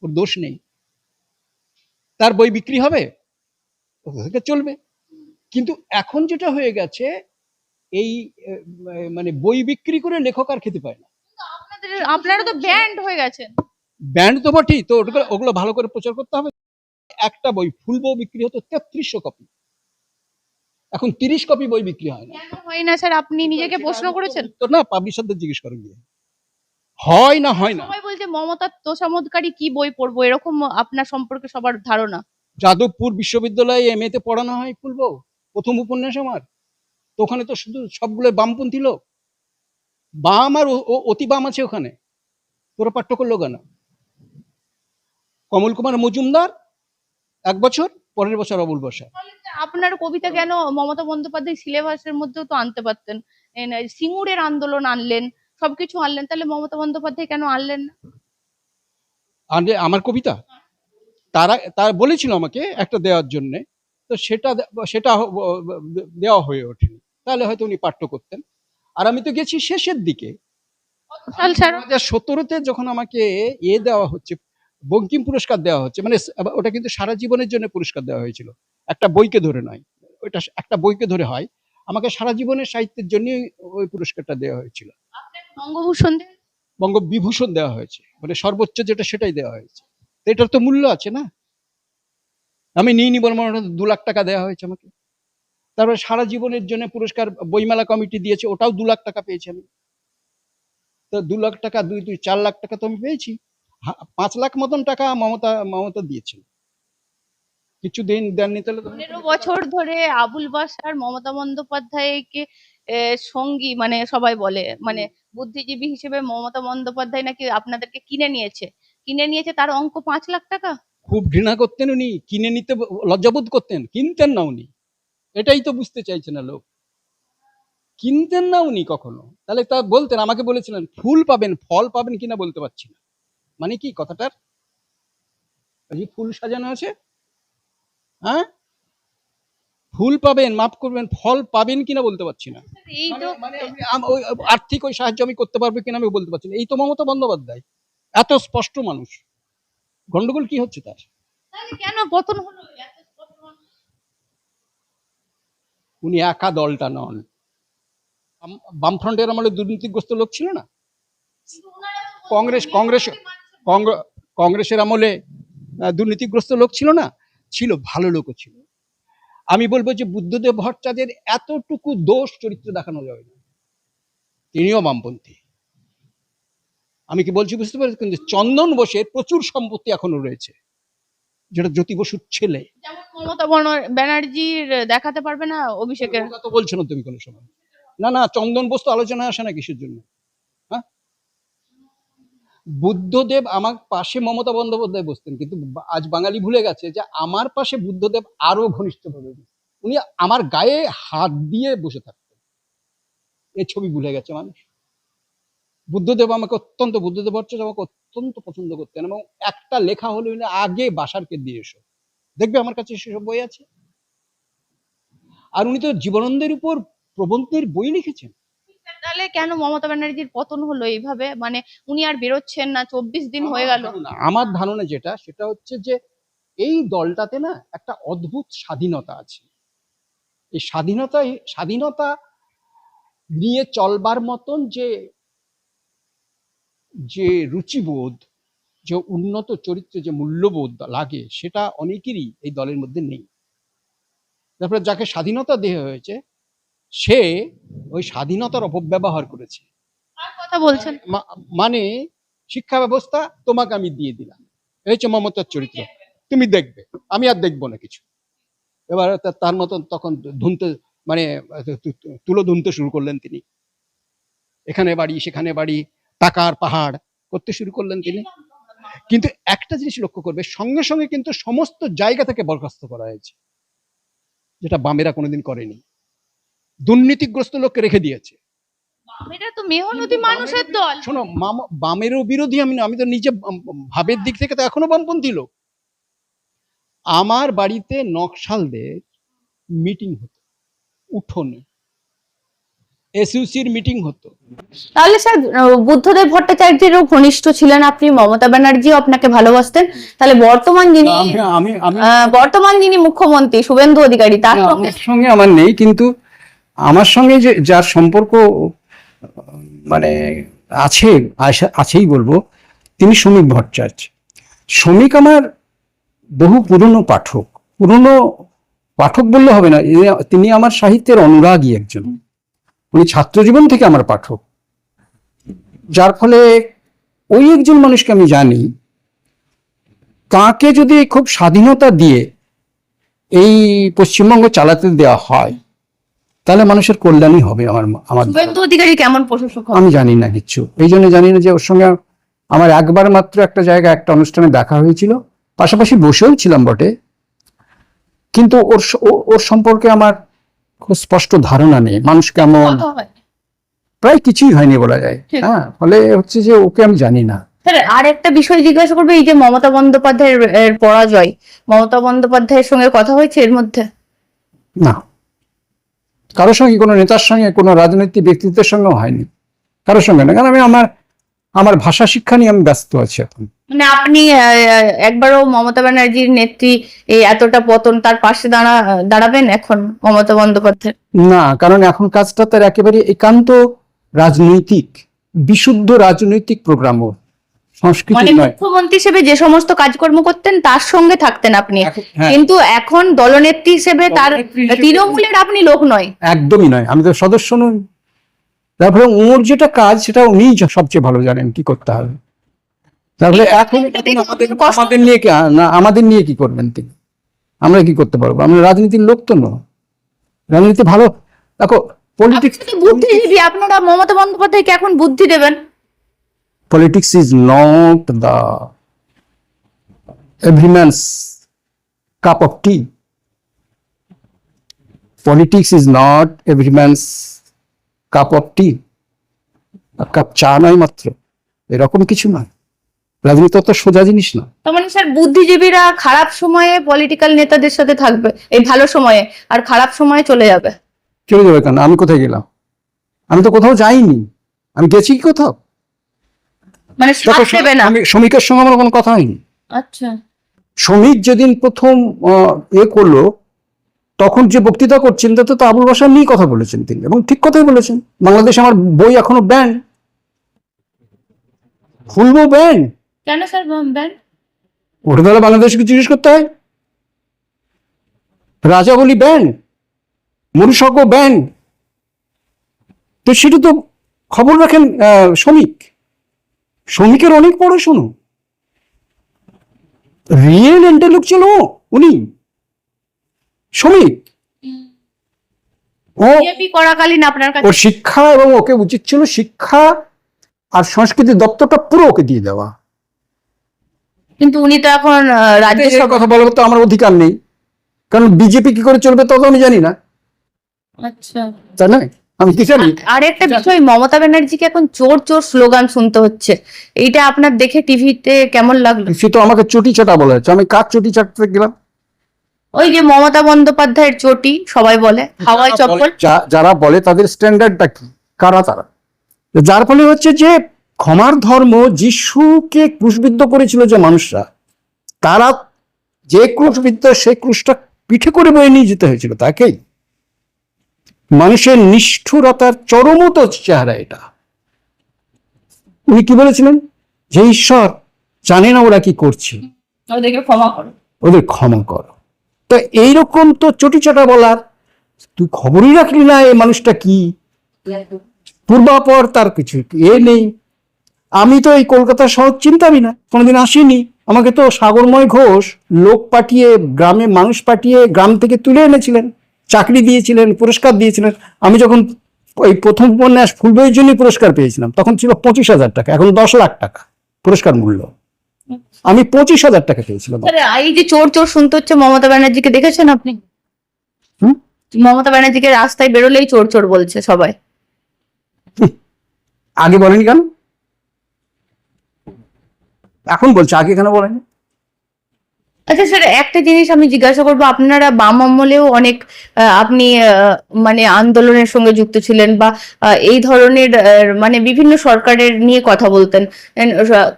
S2: ওর দোষ নেই। তার বই বিক্রি হবে, চলবে। কিন্তু এখন যেটা হয়ে গেছে, এই মানে বই বিক্রি করে লেখক আর খেতে পায় না।
S1: আপনারা তো ব্যান্ড হয়ে গেছেন।
S2: ব্যান্ড তো বটেই, তো ওগুলো ভালো করে প্রচার করতে হবে। একটা বই ফুল বই বিক্রি হতো 3300 কপি, এখন 30 কপি বই বিক্রি হয় না।
S1: কেন হয় না স্যার? আপনি নিজেকে প্রশ্ন করেছেন?
S2: তো না, পাবলিশারদের জিজ্ঞেস করেন গিয়ে, হয় না হয় না।
S1: সবাই বলছে মমতার তোষামোদকারী কি বই পড়বো, এরকম আপনার সম্পর্কে সবার ধারণা।
S2: যাদবপুর বিশ্ববিদ্যালয়ে এমএ তে পড়ানো হয় ফুল বউ, প্রথম উপন্যাস আমার। তো ওখানে তো শুধু সবগুলো বামপন্থী লোক, বাম আর অতি বাম আছে ওখানে, তোরা পাঠ্য করলো কেন? কমল কুমার মজুমদার 1 বছর, পরের বছর অবুল বসা।
S1: আপনার কবিতা কেন মমতা বন্দ্যোপাধ্যায় সিলেবাসের মধ্যেও তো আনতে পারতেন? সিঙ্গুরের আন্দোলন আনলেন, সবকিছু আনলেন, তাহলে মমতা বন্দ্যোপাধ্যায় কেন আনলেন না?
S2: আমার কবিতা তারা বলেছিল আমাকে একটা দেওয়ার জন্য, তো সেটা দেওয়া হয়ে ওঠেনি। তাহলে হয়তো উনি পাঠ্য করতেন। আর আমি তো গেছি শেষের দিকে।
S1: সাল স্যার
S2: 2017-তে যখন আমাকে দেওয়া হচ্ছে, বঙ্কিম পুরস্কার দেওয়া হচ্ছে, মানে ওটা কিন্তু সারা জীবনের জন্য পুরস্কার দেওয়া হয়েছিল, একটা বইকে ধরে নয়। ওইটা একটা বইকে ধরে হয়, আমাকে সারা জীবনের সাহিত্যের জন্য ওই পুরস্কারটা দেওয়া হয়েছিল।
S1: বঙ্গভূষণ
S2: বঙ্গবিভূষণ দেওয়া হয়েছে, মানে সর্বোচ্চ যেটা সেটাই দেওয়া হয়েছে। তো এটার তো মূল্য আছে না। আমি নিইনি বলে মনে হয় 2 লাখ টাকা দেওয়া হয়েছে আমাকে। তারপরে সারা জীবনের জন্য পুরস্কার বইমেলা কমিটি দিয়েছে, ওটাও 2 লাখ টাকা পেয়েছি আমি। তো 2 লাখ টাকা, 4 লাখ টাকা তো আমি পেয়েছি। 5 লাখ মতন টাকা মমতা দিয়েছেন। কিছু দেননি তাহলে তো।
S1: 15 বছর ধরে আবুল বাশার মমতা বন্দ্যোপাধ্যায়কে সঙ্গী মানে সবাই বলে, মানে বুদ্ধিজীবী হিসেবে মমতা বন্দ্যোপাধ্যায় নাকি আপনাদেরকে কিনে নিয়েছে, তার অঙ্ক 5 লাখ টাকা।
S2: খুব ঘৃণা করতেন উনি, কিনে নিতে লজ্জাবোধ করতেন, কিনতেন না উনি। এটাই তো বুঝতে চাইছে না লোক, কিনতেন না উনি কখনো। তাহলে তা বলতেন, আমাকে বলেছিলেন ফুল পাবেন, ফল পাবেন কিনা বলতে পারছি না। মানে কি কথাটার? ফুল সাজানো আছে, হ্যাঁ, ফুল পাবেন, মাফ করবেন, ফল পাবেন কিনা বলতে পারছি না।
S1: এই তো
S2: ওই আর্থিক ওই সাহায্য আমি করতে পারবো কিনা আমি বলতে পারছি না। এই তো মমতা বন্দ্যোপাধ্যায়, এত স্পষ্ট মানুষ, গন্ডগোল কি হচ্ছে তার?
S1: তাহলে কেন পতন হলো?
S2: উনি একা দলটা নন। বামফ্রন্টের আমলে দুর্নীতিগ্রস্ত লোক ছিল না? কংগ্রেসের আমলে দুর্নীতিগ্রস্ত লোক ছিল না? ছিল, ভালো লোকও ছিল। আমি বলবো যে বুদ্ধদেব ভট্টাচার্যের এতটুকু দোষ চরিত্র দেখানো যাবে না, তিনিও বামপন্থী। আমি কি বলছি বুঝতে পারছি? কিন্তু চন্দন বোসের প্রচুর সম্পত্তি এখনো রয়েছে, যেটা জ্যোতি বসুর ছেলে।
S1: যেমন মমতা ব্যানার্জির দেখাতে পারবে না অভিষেকের?
S2: ওটা তো বলছো না তুমি কোনো সময়। না না, চন্দন বোস তো আলোচনায় আসে না কিসের জন্য? হ্যাঁ, বুদ্ধদেব আমার পাশে মমতা বন্দ্যোপাধ্যায় বসতেন, কিন্তু আজ বাঙালি ভুলে গেছে যে আমার পাশে বুদ্ধদেব আরো ঘনিষ্ঠভাবে বসতেন। উনি আমার গায়ে হাত দিয়ে বসে থাকতেন, এই ছবি ভুলে গেছে মানুষ। বুদ্ধদেব ভট্টাচার্য আমাকে অত্যন্ত পছন্দ করতেন, এবং একটা লেখা হলে উনি আগে বাসারকে দিয়ে এসো, দেখবে আমার কাছে সেসব বই আছে। আর উনি তো জীবনানন্দের উপর প্রবন্ধের বই লিখেছেন।
S1: তাহলে কেন মমতা ব্যানার্জির পতন হলো এইভাবে? মানে উনি আর বেরোচ্ছেন না, 24 দিন হয়ে গেল।
S2: আমার ধারণা যেটা, সেটা হচ্ছে যে এই দলটাতে না একটা অদ্ভুত স্বাধীনতা আছে। এই স্বাধীনতা নিয়ে চলবার মতন যে যে রুচিবোধ, যে উন্নত চরিত্রে যে মূল্যবোধ লাগে, সেটা অনেকেরই এই দলের মধ্যে নেই। তারপরে যাকে স্বাধীনতা দেওয়া হয়েছে, সে ওই স্বাধীনতার অপব্যবহার করেছে।
S1: কার কথা বলছেন?
S2: মানে শিক্ষা ব্যবস্থা তোমাকে আমি দিয়ে দিলাম, এই হচ্ছে মমতার চরিত্র, তুমি দেখবে, আমি আর দেখবো না কিছু। এবার তার মতন তখন ধুনতে, মানে তুলো ধুনতে শুরু করলেন তিনি। এখানে বাড়ি সেখানে বাড়ি, টাকার পাহাড় করতে শুরু করলেন তিনি। কিন্তু একটা জিনিস লক্ষ্য করবে, সঙ্গে সঙ্গে কিন্তু সমস্ত জায়গা থেকে বরখাস্ত করা হয়েছে, যেটা বামেরা কোনোদিন করেনি। দুর্নীতিগ্রস্ত লোককে রেখে দিয়েছে।
S1: এটা তো মেহনতি মানুষের দল।
S2: শোনো, বামেরও বিরোধী আমি না, আমি তো নিজে ভাবের দিক থেকে তো এখনো বামপন্থী লোক। আমার বাড়িতে নকশালদের মিটিং হতো, উঠোনে এসইউসির মিটিং হতো।
S1: তাহলে স্যার বুদ্ধদেব ভট্টাচার্যেরও ঘনিষ্ঠ ছিলেন আপনি, মমতা ব্যানার্জিও আপনাকে ভালোবাসতেন। তাহলে বর্তমান যিনি মুখ্যমন্ত্রী শুভেন্দু অধিকারী, তার
S2: সঙ্গে আমার নেই, কিন্তু আমার সঙ্গে যে যার সম্পর্ক মানে আছেই বলবো, তিনি শ্রমিক ভট্টাচার্য। শ্রমিক আমার বহু পুরনো পাঠক বললে হবে না, তিনি আমার সাহিত্যের অনুরাগী একজন। উনি ছাত্র জীবন থেকে আমার পাঠক, যার ফলে ওই একজন মানুষকে আমি জানি। তাকে যদি খুব স্বাধীনতা দিয়ে এই পশ্চিমবঙ্গ চালাতে দেওয়া হয়, তাহলে মানুষের কল্যাণই হবে। আমার
S1: শুভেন্দু অধিকারী কেমন প্রশাসক?
S2: আমি জানি না কিচ্ছু, এই জন্য জানি না যে ওর সঙ্গে আমার একবার মাত্র একটা জায়গায় একটা অনুষ্ঠানে দেখা হয়েছিল, পাশাপাশি বসেও ছিলাম বটে, কিন্তু ওর সম্পর্কে আমার খুব স্পষ্ট ধারণা নেই। মানুষ কেমন, প্রায় কিছুই হয়নি বলা যায়। হ্যাঁ, ফলে হচ্ছে যে ওকে আমি জানি না।
S1: আর একটা বিষয় জিজ্ঞাসা করবে, এই যে মমতা বন্দ্যোপাধ্যায়ের পরাজয়, মমতা বন্দ্যোপাধ্যায়ের সঙ্গে কথা হয়েছে এর মধ্যে?
S2: না, কারোর সঙ্গে, কোনো নেতার সঙ্গে, কোনো রাজনৈতিক ব্যক্তিত্বের সঙ্গেও হয়নি, কারোর সঙ্গে না। কারণ আমি আমার ভাষা শিক্ষা নিয়ে আমি ব্যস্ত আছি এখন।
S1: মানে আপনি একবারও মমতা ব্যানার্জির নেত্রী এই এতটা পতন, তার পাশে দাঁড়াবেন এখন মমতা বন্দ্যোপাধ্যায়?
S2: না, কারণ এখন কাজটা তার একেবারে একান্ত রাজনৈতিক, বিশুদ্ধ রাজনৈতিক প্রোগ্রাম, সংস্কৃতি নয়।
S1: মুখ্যমন্ত্রী হিসেবে যে সমস্ত কাজকর্ম করতেন তার সঙ্গে থাকতেন আপনি, কিন্তু এখন দলনেত্রী হিসেবে তার তৃণমূলের আপনি লোক নয়।
S2: একদমই নয়, আমি তো সদস্য নই। তারপরে ওর যেটা কাজ, সেটা উনি সবচেয়ে ভালো জানেন কি করতে হবে। তারপরে এখন আমাদের নিয়ে কি করবেন তিনি? আমরা কি করতে পারবো? আমরা রাজনীতির লোক তো নয়। রাজনীতি ভালো, দেখো, পলিটিক্স
S1: বুদ্ধিজীবী আপনারা, মমতা বন্দ্যোপাধ্যায়কে এখন বুদ্ধি দেবেন?
S2: Politics is not the every man's cup of tea. Politics is not every man's cup of tea. Cup চা নয় মাত্র, এরকম কিছু নয়। রাজনীতি তো সোজা জিনিস না।
S1: তার মানে স্যার, বুদ্ধিজীবীরা খারাপ সময়ে পলিটিক্যাল নেতাদের সাথে থাকবে, এই ভালো সময়ে, আর খারাপ সময়ে চলে যাবে।
S2: কেন? আমি কোথায় গেলাম? আমি তো কোথাও যাইনি। আমি গেছি কি কোথাও?
S1: মানে
S2: আমি শ্রমিকের সঙ্গে আমার কোনো কথা হয়নি।
S1: আচ্ছা,
S2: শ্রমিক যেদিন প্রথম করলো, তখন যে বক্তৃতা করছেন তাতে তো আবুল বাশার নিয়ে কথা বলেছেন তিনি, এবং ঠিক কথাই বলেছেন। বাংলাদেশে আমার বই এখনো ব্যান, খুলবো ব্যান।
S1: কেন স্যার ব্যান?
S2: ওটা তাহলে বাংলাদেশকে জিজ্ঞেস করতে হয়। রাজাবলি ব্যান, মরুশজ্ঞ ব্যান, তো সেটা তো খবর রাখেন শ্রমিকের অনেক পড়াশুনো। রিয়েল ইন্টেলেকচুয়াল উনি শ্রমিক। ও
S1: বিজেপি করাকালীন আপনার কাছে
S2: ওর শিক্ষা, এবং ওকে উচিত ছিল শিক্ষা আর সংস্কৃতি দপ্তরটা পুরো ওকে দিয়ে দেওয়া।
S1: কিন্তু উনি তো এখন
S2: এই
S1: রাজ্যসভা।
S2: কথা বলার তো আমার অধিকার নেই, কারণ বিজেপি কি করে চলবে তত আমি জানি না,
S1: আচ্ছা,
S2: তাই না? আমি কি জানি?
S1: আর একটা বিষয়, মমতা ব্যানার্জিকে এখন চোর চোর স্লোগান শুনতে হচ্ছে, এইটা আপনার দেখে টিভিতে কেমন লাগলো?
S2: সে তো আমাকে চটি চাটা বলা হচ্ছে, আমি কার চটি চাটতে গেলাম?
S1: ওই যে মমতা বন্দ্যোপাধ্যায়ের চটি সবাই বলে, হাওয়াই চপ্পল।
S2: যারা বলে তাদের স্ট্যান্ডার্ডটা কি, কারা তারা? যার ফলে হচ্ছে যে ক্ষমার ধর্ম যিশুকে ক্রুশবিদ্ধ করেছিল যে মানুষরা, তারা যে ক্রুশবিদ্ধ সেই ক্রুশটা পিঠে করে বয়ে নিয়ে যেতে হয়েছিল তাকেই। মানুষের নিষ্ঠুরতার চরমত চেহারা এটা। উনি কি বলেছিলেন? যে ঈশ্বর জানে না ওরা কি করছে,
S1: ওদেরকে ক্ষমা করো।
S2: ওদের ক্ষমা করো। তো এইরকম তো চটিচাটা বলার, তুই খবরই রাখলি না এই মানুষটা কি, পূর্বাপর তার কিছু নেই। আমি তো এই কলকাতা শহর চিনতামই না, কোনোদিন আসিনি। আমাকে তো সাগরময় ঘোষ লোক পাঠিয়ে, গ্রামে মানুষ পাঠিয়ে গ্রাম থেকে তুলে এনেছিলেন, চাকরি দিয়েছিলেন, পুরস্কার দিয়েছিলেন। আমি যখন ওই প্রথম উপন্যাস ফুলবইয়ের জন্য পুরস্কার পেয়েছিলাম তখন ছিল 25,000 টাকা, এখন 10 লাখ টাকা পুরস্কার মূল্য। আমি 25,000 টাকা পেয়েছিলাম।
S1: এই যে চোর চোর শুনতে হচ্ছে, মমতা ব্যানার্জিকে দেখেছেন আপনি? মমতা ব্যানার্জিকে রাস্তায় বেরোলেই চোর চোর বলছে সবাই।
S2: আগে বলেনি কেন? এখন বলছে, আগে কেন বলেনি?
S1: আচ্ছা স্যার, একটা জিনিস আমি জিজ্ঞাসা করবো, আপনারা বাম আমলেও অনেক আপনি মানে আন্দোলনের সঙ্গে যুক্ত ছিলেন, বা এই ধরনের মানে বিভিন্ন সরকারের নিয়ে কথা বলতেন।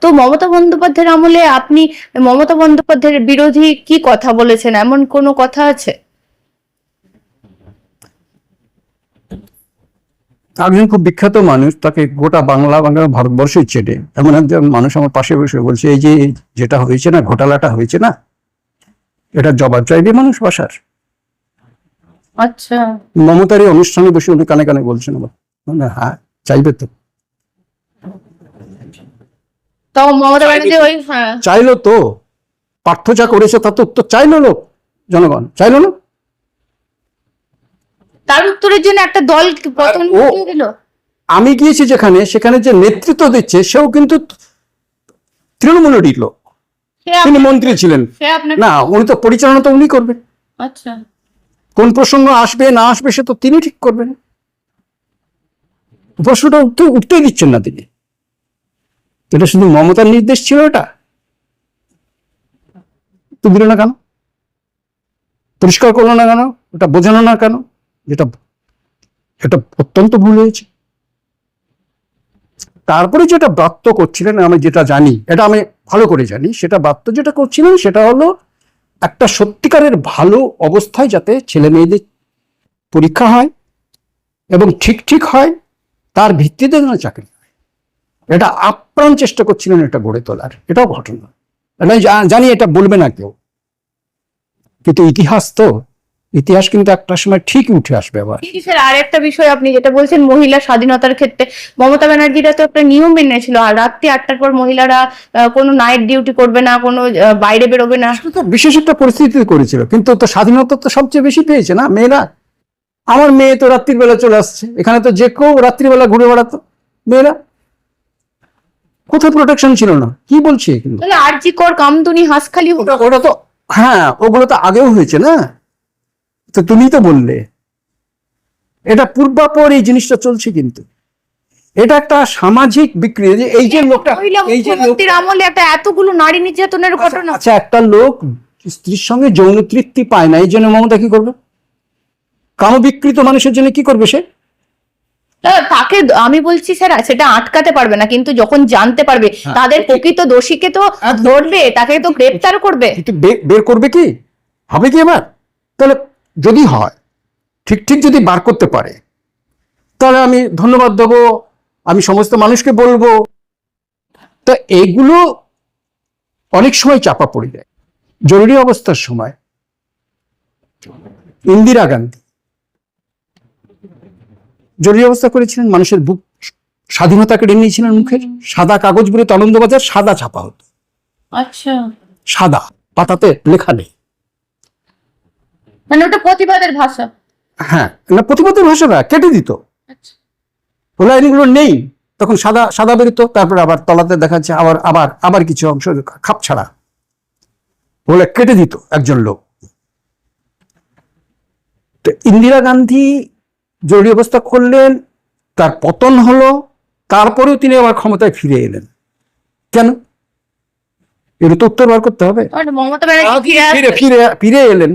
S1: তো মমতা বন্দ্যোপাধ্যায়ের আমলে আপনি মমতা বন্দ্যোপাধ্যায়ের বিরোধী কি কথা বলেছেন, এমন কোনো কথা আছে?
S2: একজন খুব বিখ্যাত মানুষ, তাকে গোটা বাংলা ভারতবর্ষই চেনে, এমন একজন মানুষ আমার পাশে বসে বলছে, এই যে যেটা হয়েছে না, ঘোটালাটা হয়েছে না, এটা জবাব চাইবে মানুষ বাসার।
S1: আচ্ছা,
S2: মমতারই অনুষ্ঠানে বসে উনি কানে কানে বলছেন আমার, হ্যাঁ চাইবে তো।
S1: তো মমতা ব্যানার্জি ওই
S2: চাইলো তো, পার্থ যা করেছে তা তো উত্তর চাইলো লোক, জনগণ চাইলো না।
S1: তার উত্তরের জন্য একটা দল পতন ঘটিয়ে দিল।
S2: আমি গিয়েছি যেখানে, সেখানে যে নেতৃত্ব দিচ্ছে সেও কিন্তু তৃণমূলেরই লোক, তিনি মন্ত্রী ছিলেন না, উনি তো পরিচালনা তো উনি করবেন।
S1: আচ্ছা,
S2: কোন প্রসঙ্গ আসবে না আসবে সে তো তিনি ঠিক করবেন। প্রশ্নটা উঠতেই দিচ্ছেন না তিনি। এটা শুধু মমতার নির্দেশ ছিল, এটা তো দিল না কেন, পরিষ্কার করলো না কেন, ওটা বোঝানো না কেন, যেটা এটা অত্যন্ত ভুল হয়েছে। তারপরে যেটা ব্রাত্য করছিলেন, আমি যেটা জানি, এটা আমি ভালো করে জানি, সেটা ব্রাত্য যেটা করছিলেন সেটা হলো একটা সত্যিকারের ভালো অবস্থায় যাতে ছেলে মেয়েদের পরীক্ষা হয় এবং ঠিক ঠিক হয়, তার ভিত্তিতে যেন চাকরি হয়, এটা আপ্রাণ চেষ্টা করছিলেন এটা গড়ে তোলার। এটাও ঘটনা, এটা জানি এটা বলবে না কেউ, কিন্তু ইতিহাস কিন্তু একটা সময় ঠিকই উঠে আসবে আবার।
S1: স্যার আর একটা বিষয়, আপনি যেটা বলছেন মহিলা স্বাধীনতার ক্ষেত্রে, মমতা ব্যানার্জিরা তো একটা নিয়ম মেনেছিল, আর রাত্রি 8টার পর মহিলারা কোনো নাইট ডিউটি করবে না, কোনো বাইরে বেরোবে না।
S2: তো বিশেষ একটা পরিস্থিতি করেছিল, কিন্তু তো স্বাধীনতা তো সবচেয়ে বেশি পেয়েছে না মেয়েরা। আমার মেয়ে তো রাত্রির বেলা চলে আসছে, এখানে তো যে কেউ রাত্রিবেলা ঘুরে বেড়াতো, মেয়েরা কোথায় প্রোটেকশন ছিল না? কি বলছে?
S1: তাহলে আরজি কর, কামদুনি, হাঁসখালি,
S2: ওটা তো হ্যাঁ, ওগুলো তো আগেও হয়েছে না, তো তুমি তো বললে এটা পূর্বাপর এই জিনিসটা চলছে। কিন্তু এটা একটা সামাজিক বিক্রি, এই যে লোকটা, এই যে
S1: মুখ্যমন্ত্রীর আমলে একটা এতগুলো নারী নির্যাতনের ঘটনা।
S2: আচ্ছা, একটা লোক স্ত্রীর সঙ্গে যৌন তৃপ্তি পায় না, এই জন্য মমতা কি করবে? কামবিকৃত মানুষের জন্য কি করবে সে?
S1: তাকে আমি বলছি স্যার, সেটা আটকাতে পারবে না, কিন্তু যখন জানতে পারবে তাদের প্রকৃত দোষীকে তো ধরবে, তাকে তো গ্রেপ্তার করবে।
S2: কিন্তু বের করবে কি, হবে কি এবার? তাহলে যদি হয়, ঠিক ঠিক যদি বার করতে পারে, তাহলে আমি ধন্যবাদ দেবো, আমি সমস্ত মানুষকে বলবো। তো এগুলো অনেক সময় চাপা পড়ে যায়। জরুরি অবস্থার সময় ইন্দিরা গান্ধী জরুরি অবস্থা করেছিলেন, মানুষের বুক স্বাধীনতা কেড়ে নিয়েছিলেন মুখের। সাদা কাগজ বলে আনন্দবাজার সাদা ছাপা হতো,
S1: আচ্ছা,
S2: সাদা।
S3: পাতাতে লেখা নেই।
S1: মানে ওটা প্রতিবাদের ভাষা।
S3: হ্যাঁ, না প্রতিবাদের ভাষা না, কেটে দিত।
S1: আচ্ছা।
S3: ওই লাইনগুলো নেই, তখন সাদা সাদা বেরোতো, তারপরে আবার তলাতে দেখাচ্ছে আবার আবার আবার কিছু অংশ খাপ ছাড়া, বলে কেটে দিত একজন লোক। তো ইন্দিরা গান্ধী জরুরি অবস্থা করলেন, তার পতন হলো, তারপরেও তিনি আবার ক্ষমতায় ফিরে এলেন। কেন? এর তো উত্তর বার করতে হবে।
S1: আর মমতা ব্যানার্জি ফিরে
S3: ফিরে
S1: আসবে।
S3: ফিরে ফিরে এলেন।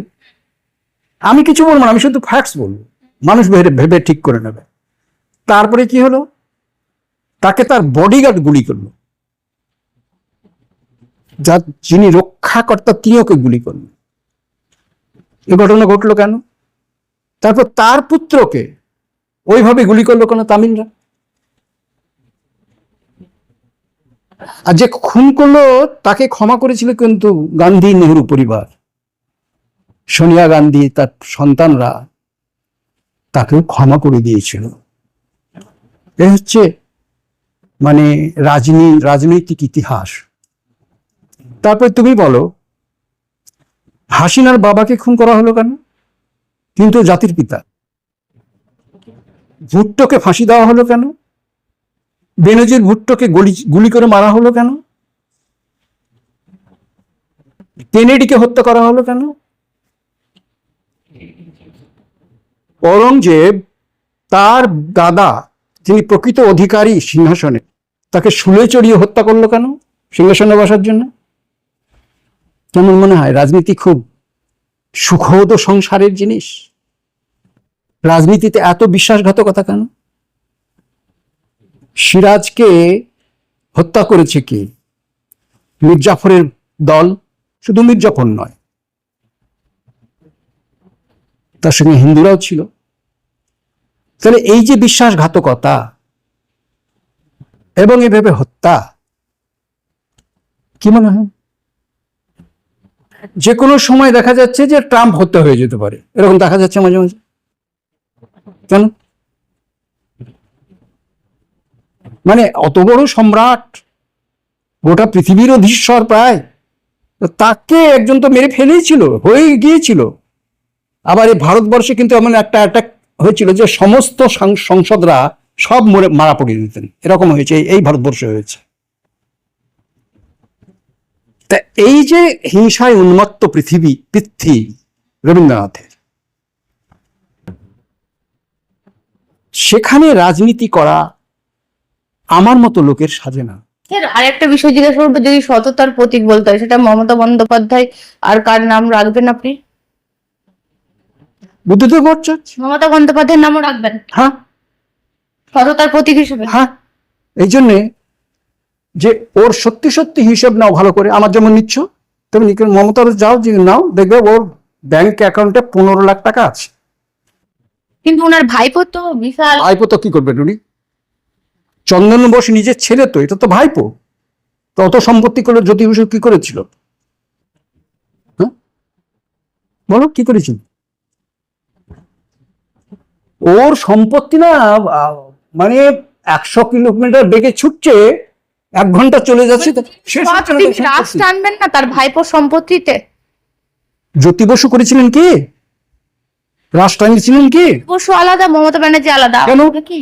S3: আমি কিছু বলবো না, আমি শুধু ফ্যাক্টস বলবো, মানুষ ভেবে ভেবে ঠিক করে নেবে। তারপরে কি হলো, তাকে তার বডিগার্ড গুলি করলো, যা যিনি রক্ষাকর্তা তিনি ওকে গুলি করলেন। এ ঘটনা ঘটলো কেন? তারপর তার পুত্রকে ওইভাবে গুলি করলো কেন তামিলরা? আর যে খুন করলো তাকে ক্ষমা করেছিল কিন্তু গান্ধী নেহরু পরিবার, সোনিয়া গান্ধী, তার সন্তানরা তাকেও ক্ষমা করে দিয়েছিল। এ হচ্ছে মানে রাজনৈতিক ইতিহাস। তারপর তুমি বলো, হাসিনার বাবাকে খুন করা হলো কেন? কিন্তু জাতির পিতা। ভুট্টোকে ফাঁসি দেওয়া হলো কেন? বেনজির ভুট্টোকে গুলি করে মারা হলো কেন? কেনেডিকে হত্যা করা হলো কেন? ঔরঙ্গজেব তার দাদা, যিনি প্রকৃত অধিকারী সিংহাসনে, তাকে শুলে চড়িয়ে হত্যা করলো কেন? সিংহাসনে বসার জন্য। কেমন মনে হয় রাজনীতি খুব সুখদ সংসারের জিনিস? রাজনীতিতে এত বিশ্বাসঘাতকতা কেন? সিরাজকে হত্যা করেছে কি? মীর জাফরের দল। শুধু মীর জাফর নয়, তার সঙ্গে হিন্দুরাও ছিল। তাহলে এই যে বিশ্বাসঘাতকতা এবং এভাবে হত্যা, কি মনে হয় যে কোনো সময় দেখা যাচ্ছে যে ট্রাম্প হত্যা হয়ে যেতে পারে, এরকম দেখা যাচ্ছে মাঝে মাঝে। কেন? মানে অত বড় সম্রাট, গোটা পৃথিবীর অধীশ্বর প্রায়, তাকে একজন তো মেরে ফেলেছিল, হয়ে গিয়েছিল। আবার এই ভারতবর্ষে কিন্তু এমন একটা অ্যাটাক হয়েছিল যে সমস্ত সংসদরা সব মারা পড়িয়ে দিতেন, এরকম হয়েছে, এই ভারতবর্ষে হয়েছে। তা এই যে হিংসায় উন্মত্ত পৃথিবী রবীন্দ্রনাথের, সেখানে রাজনীতি করা আমার মতো লোকের সাজে না।
S1: আর একটা বিষয় জিজ্ঞাসা করবো, যদি সততার প্রতীক বলতে হয়, সেটা মমতা বন্দ্যোপাধ্যায়, আর কার নাম রাখবেন আপনি?
S3: বুদ্ধদেব ভট্টাচার্য।
S1: মমতা বন্দ্যোপাধ্যায়ের নামও রাখবেন?
S3: হ্যাঁ,
S1: সততার প্রতীক হিসেবে।
S3: হ্যাঁ, এই জন্যে যে ওর সত্যি সত্যি হিসেব নাও ভালো করে, আমার যেমন নিচ্ছ তেমনি মমতার যাও, যে নাও, দেখবে ওর ব্যাংক অ্যাকাউন্টে 15 লাখ টাকা আছে।
S1: কিন্তু ওনার ভাইপো তো বিশাল।
S3: ভাইপো তো কি করবে টুনি? চন্দন বোস নিজের ছেলে তো, এটা তো ভাইপো। তো অত সম্পত্তি করলে জ্যোতি বসু কি করেছিল? হ্যাঁ, বলো কি করেছিল? ওর সম্পত্তি না মানে 100 কিলোমিটার বেগে ছুটছে, 1 ঘন্টা চলে যাচ্ছে।
S1: রাজ টানবেন না তার ভাইপোর সম্পত্তিতে?
S3: জ্যোতি বসু করেছিলেন কি? রাজ টানিয়েছিলেন কি?
S1: বসু আলাদা, মমতা ব্যানার্জি আলাদা।
S3: কেন?
S1: কি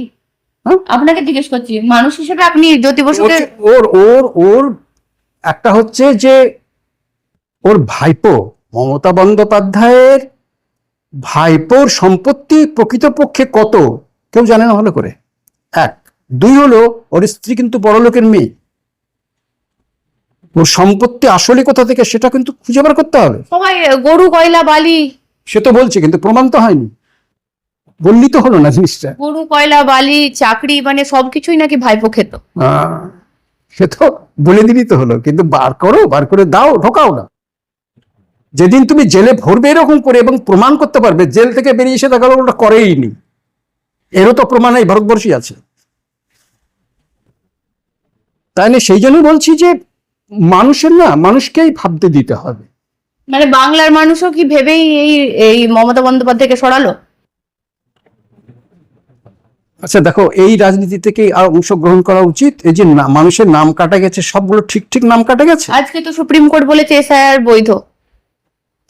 S3: হ্যাঁ?
S1: আপনাকে জিজ্ঞেস করছি, মানুষ হিসেবে আপনি জ্যোতি বসুকে।
S3: ওর ওর ওর একটা হচ্ছে যে ওর ভাইপো, মমতা বন্দ্যোপাধ্যায়ের ভাইপোর সম্পত্তি প্রকৃতপক্ষে কত কেউ জানে না ভালো করে। 1, 2 হলো ওর স্ত্রী কিন্তু বড়লোকের মেয়ে। ওর সম্পত্তি আসলে কোথা থেকে সেটা কিন্তু খুঁজে বার করতে হবে।
S1: সবাই গরু, কয়লা, বালি,
S3: সে তো বলছে, কিন্তু প্রমাণ তো হয়নি। বললি তো হলো না জিনিসটা।
S1: গরু, কয়লা, বালি, চাকরি, মানে সবকিছুই নাকি ভাইপো খেত।
S3: সে তো বলে দিবি তো হলো, কিন্তু বার করে দাও, ঢোকাও না। যেদিন তুমি জেলে ভরবে এরকম করে এবং প্রমাণ করতে পারবে, জেল থেকে বেরিয়ে এসে দেখা গেল ওটা করেই নি, এরও তো প্রমাণ এই ভারতবর্ষই আছে। তাই না? সেই জন্য বলছি যে মানুষের না, মানুষকেই ভাবতে দিতে হবে।
S1: মানে বাংলার মানুষও কি ভেবেই এই মমতা বন্দ্যোপাধ্যায়কে সরালো?
S3: আচ্ছা দেখো, এই রাজনীতি থেকে আর অংশগ্রহণ করা উচিত। এই যে মানুষের নাম কাটা গেছে, সবগুলো ঠিক ঠিক নাম কাটা গেছে।
S1: আজকে তো সুপ্রিম কোর্ট বলেছে এসআইআর বৈধ।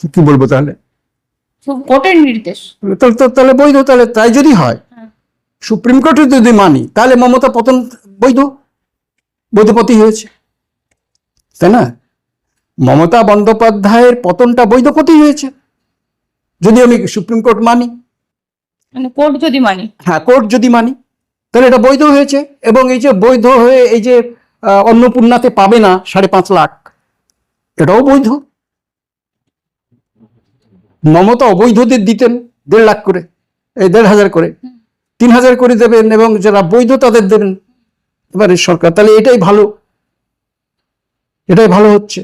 S3: কি বলবো তাহলে?
S1: কোর্টের নির্দেশ।
S3: তাহলে বৈধ। তাহলে তাই যদি হয়,
S1: হ্যাঁ।
S3: সুপ্রিম কোর্টে যদি মানি, তাহলে মমতা পতন বৈধ পথই হয়েছে, তাই না? মমতা বন্দ্যোপাধ্যায়ের পতনটা বৈধ পথই হয়েছে যদি আমি সুপ্রিম কোর্ট মানি।
S1: মানে কোর্ট যদি মানি,
S3: হ্যাঁ, কোর্ট যদি মানি, তাহলে এটা বৈধ হয়েছে। এবং এই যে বৈধ হয়ে এই যে অন্নপূর্ণাতে পাবে না 5.5 লাখ, এটাও বৈধ। মমতা অবৈধদের দিতেন 1.5 লাখ করে, 1,500 করে, 3,000 করে দেবেন, এবং যারা বৈধ তাদের দেবেন এবারে সরকার। তাহলে এটাই ভালো হচ্ছে।